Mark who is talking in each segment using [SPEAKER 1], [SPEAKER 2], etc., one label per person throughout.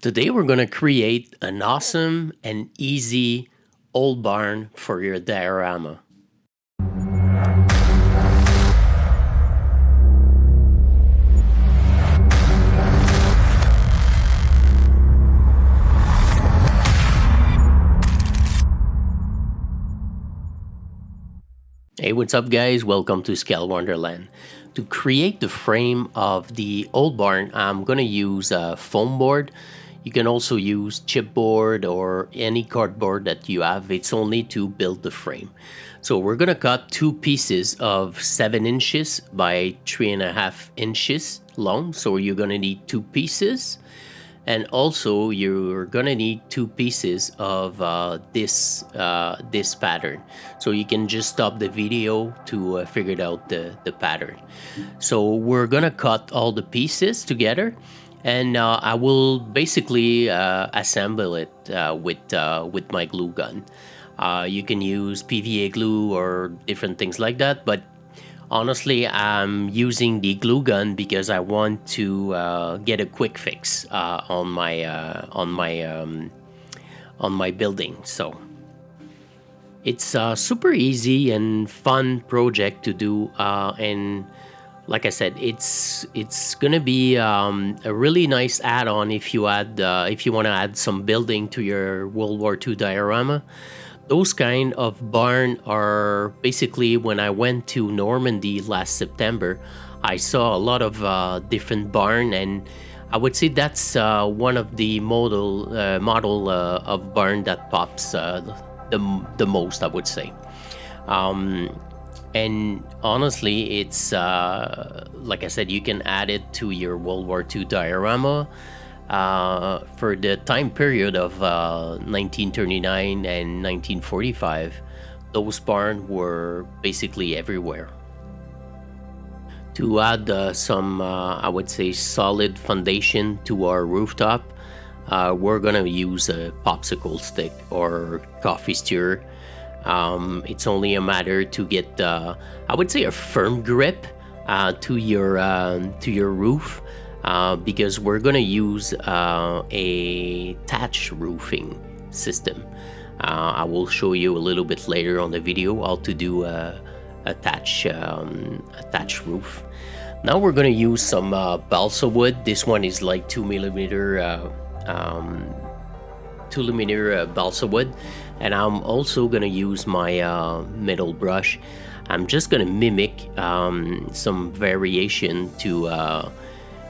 [SPEAKER 1] Today we're going to create an awesome and easy old barn for your diorama. Hey, what's up guys? Welcome to Scale Wonderland. To create the frame of the old barn, I'm going to use a foam board. You can also use chipboard or any cardboard that you have. It's only to build the frame. So we're going to cut two pieces of 7 inches by 3.5 inches long. So you're going to need two pieces. And also you're going to need two pieces of this pattern. So you can just stop the video to figure out the pattern. So we're going to cut all the pieces together. And I will basically assemble it with my glue gun. You can use PVA glue or different things like that, but honestly, I'm using the glue gun because I want to get a quick fix on my building. So it's a super easy and fun project to do, and like I said, it's gonna be a really nice add-on if you want to add some building to your World War II diorama. Those kind of barn are basically, when I went to Normandy last September, I saw a lot of different barn, and I would say that's one of the model of barn that pops the most, I would say. And honestly, it's like I said, you can add it to your World War II diorama. For the time period of 1939 and 1945, those barns were basically everywhere. To add some, I would say, solid foundation to our rooftop, we're gonna use a popsicle stick or coffee stirrer. It's only a matter to get, I would say, a firm grip to your roof, because we're gonna use a thatch roofing system. I will show you a little bit later on the video how to do a thatch roof. Now we're gonna use some balsa wood. This one is like 2mm balsa wood, and I'm also gonna use my metal brush. I'm just gonna mimic some variation to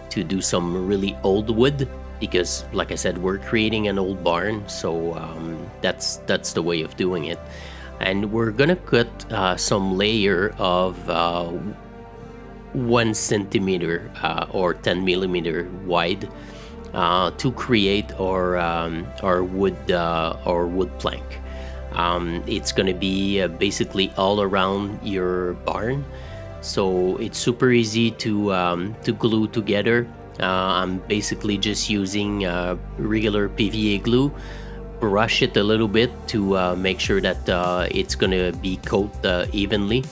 [SPEAKER 1] do some really old wood, because like I said, we're creating an old barn, so that's the way of doing it. And we're gonna cut some layer of 1 centimeter or 10mm wide to create our wood plank. It's gonna be basically all around your barn, so it's super easy to glue together. I'm basically just using regular PVA glue, brush it a little bit to make sure that it's gonna be coated evenly,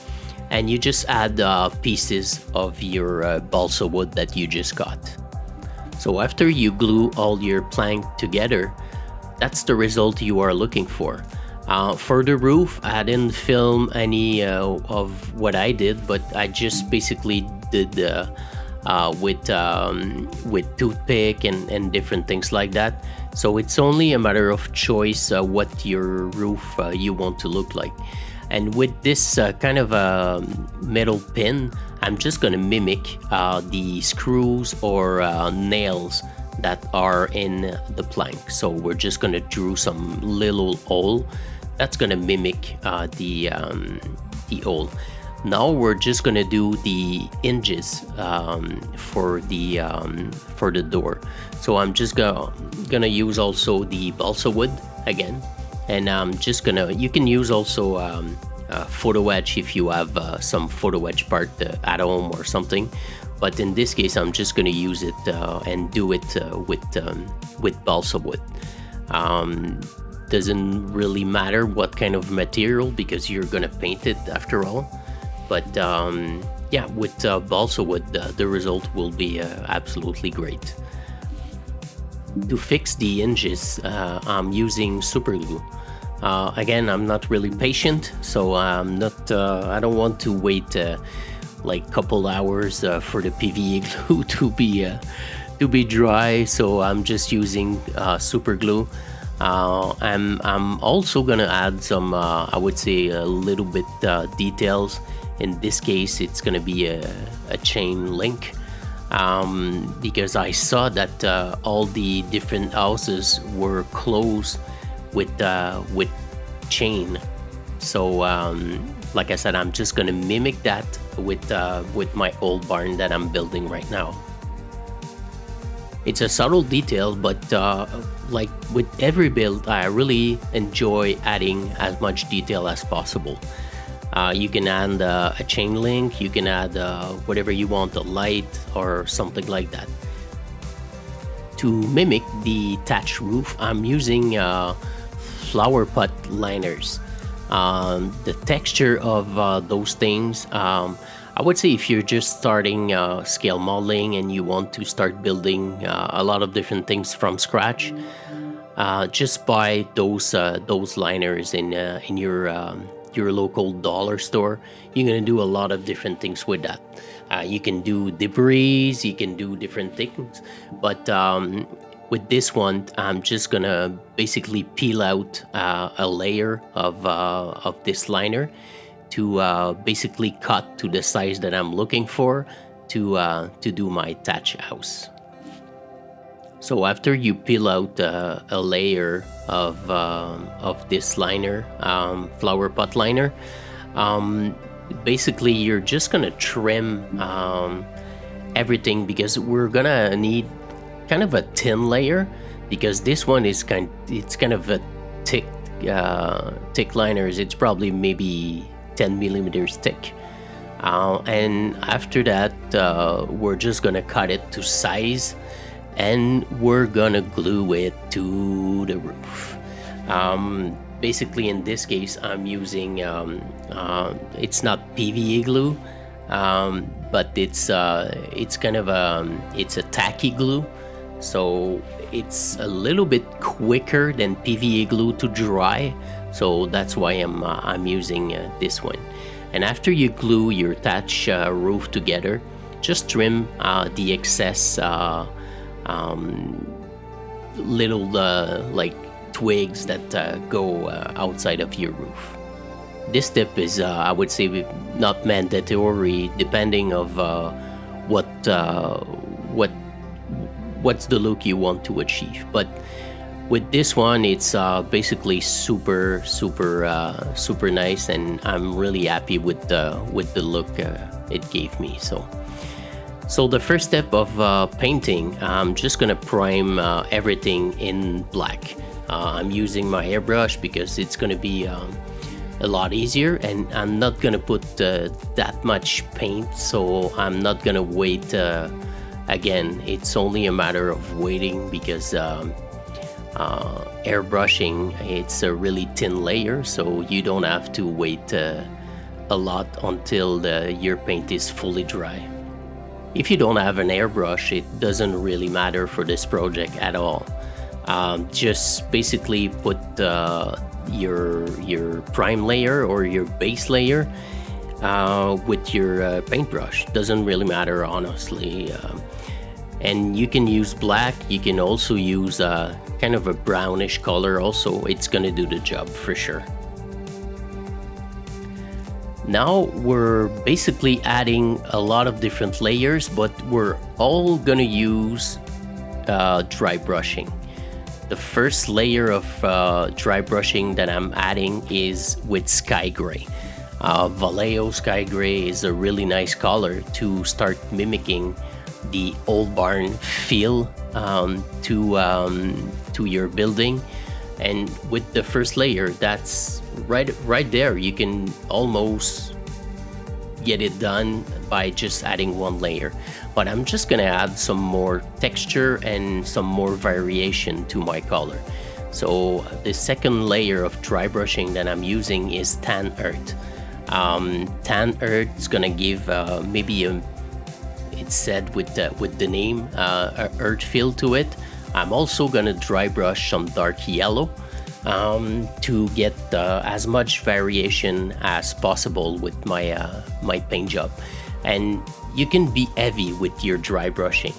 [SPEAKER 1] and you just add pieces of your balsa wood that you just got. So after you glue all your plank together, that's the result you are looking for. For the roof, I didn't film any of what I did, but I just basically did with toothpick and different things like that. So it's only a matter of choice what your roof you want to look like. And with this kind of a metal pin, I'm just gonna mimic the screws or nails that are in the plank. So we're just gonna draw some little hole that's gonna mimic the hole. Now we're just gonna do the hinges for the door. So I'm just gonna use also the balsa wood again, and I'm just gonna, you can use also photo etch if you have some photo etch part at home or something, but in this case I'm just gonna use it and do it with balsa wood. Doesn't really matter what kind of material, because you're gonna paint it after all. But yeah, with balsa wood, the result will be absolutely great. To fix the hinges, I'm using super glue. Again, I'm not really patient, so I don't want to wait like couple hours for the PVA glue to be dry. So I'm just using super glue. I'm also gonna add some, I would say, a little bit details. In this case, it's gonna be a chain link. Because I saw that all the different houses were closed with chain. So like I said, I'm just gonna mimic that with my old barn that I'm building right now. It's a subtle detail, but like with every build, I really enjoy adding as much detail as possible. You can add a chain link, you can add whatever you want, a light or something like that. To mimic the thatch roof, I'm using flower pot liners. The texture of those things, I would say if you're just starting scale modeling and you want to start building a lot of different things from scratch, just buy those liners in your local dollar store. You're gonna do a lot of different things with that. You can do debris, you can do different things, but with this one, I'm just gonna basically peel out a layer of this liner to basically cut to the size that I'm looking for to do my thatch house. So after you peel out a layer of this liner, flower pot liner, basically you're just gonna trim everything, because we're gonna need kind of a thin layer, because this one is kind of a thick liners. It's probably maybe 10 millimeters thick. And after that, we're just gonna cut it to size, and we're gonna glue it to the roof. Basically in this case, I'm using it's not PVA glue, but it's kind of it's a tacky glue, so it's a little bit quicker than PVA glue to dry, so that's why I'm using this one. And after you glue your thatch roof together, just trim the excess little like twigs that go outside of your roof. This tip is I would say not mandatory, depending of what's the look you want to achieve. But with this one, it's basically super nice, and I'm really happy with the look it gave me. So the first step of painting, I'm just gonna prime everything in black. I'm using my airbrush because it's gonna be a lot easier, and I'm not gonna put that much paint, so I'm not gonna wait. Again, it's only a matter of waiting, because airbrushing, it's a really thin layer, so you don't have to wait a lot until your paint is fully dry. If you don't have an airbrush, it doesn't really matter for this project at all. Just basically put your prime layer or your base layer with your paintbrush. Doesn't really matter, honestly. And you can use black. You can also use kind of a brownish color also. It's gonna do the job for sure. Now we're basically adding a lot of different layers, but we're all gonna use dry brushing. The first layer of dry brushing that I'm adding is with sky gray. Vallejo sky gray is a really nice color to start mimicking the old barn feel to your building. And with the first layer, that's right there, you can almost get it done by just adding one layer. But I'm just gonna add some more texture and some more variation to my color. So the second layer of dry brushing that I'm using is tan earth. Tan earth is gonna give maybe it's said with the name a earth feel to it. I'm also gonna dry brush some dark yellow to get as much variation as possible with my paint job. And you can be heavy with your dry brushing.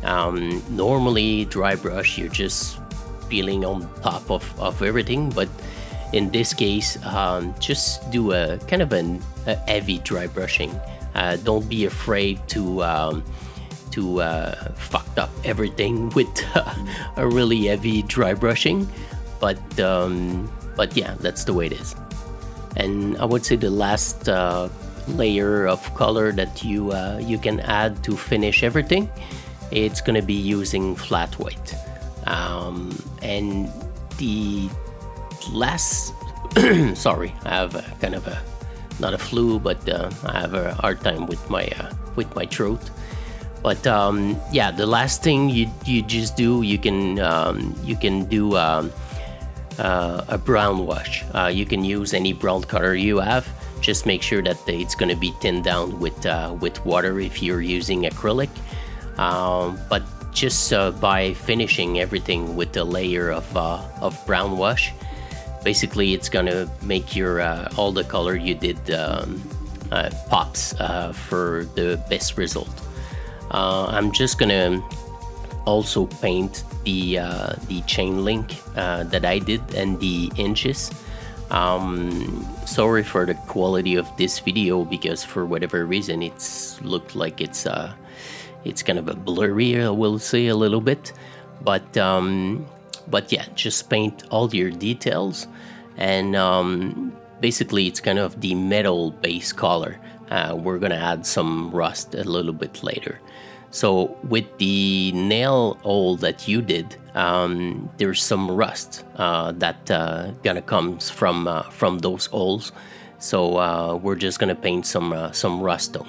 [SPEAKER 1] Normally dry brush, you're just peeling on top of everything, but in this case, just do a kind of a heavy dry brushing. Don't be afraid to fuck up everything with a really heavy dry brushing, but yeah, that's the way it is. And I would say the last layer of color that you can add to finish everything, it's gonna be using flat white. And the last sorry, I have kind of a not a flu, but I have a hard time with my throat. But yeah, the last thing you just do, you can do a brown wash. You can use any brown color you have. Just make sure that it's going to be thinned down with water if you're using acrylic. But just by finishing everything with a layer of brown wash, basically it's gonna make your all the color you did pops for the best result. I'm just gonna also paint the chain link that I did and the hinges. Sorry for the quality of this video, because for whatever reason it's looked like it's kind of a blurry, I will say, a little bit, but yeah, just paint all your details. And basically it's kind of the metal base color. We're gonna add some rust a little bit later. So with the nail hole that you did, there's some rust that gonna comes from those holes. So we're just gonna paint some rust on.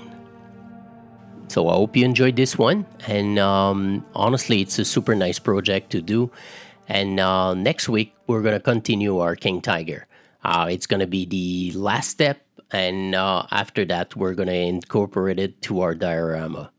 [SPEAKER 1] So I hope you enjoyed this one, and honestly, it's a super nice project to do. And next week we're gonna continue our King Tiger. It's gonna be the last step, and after that we're gonna incorporate it to our diorama.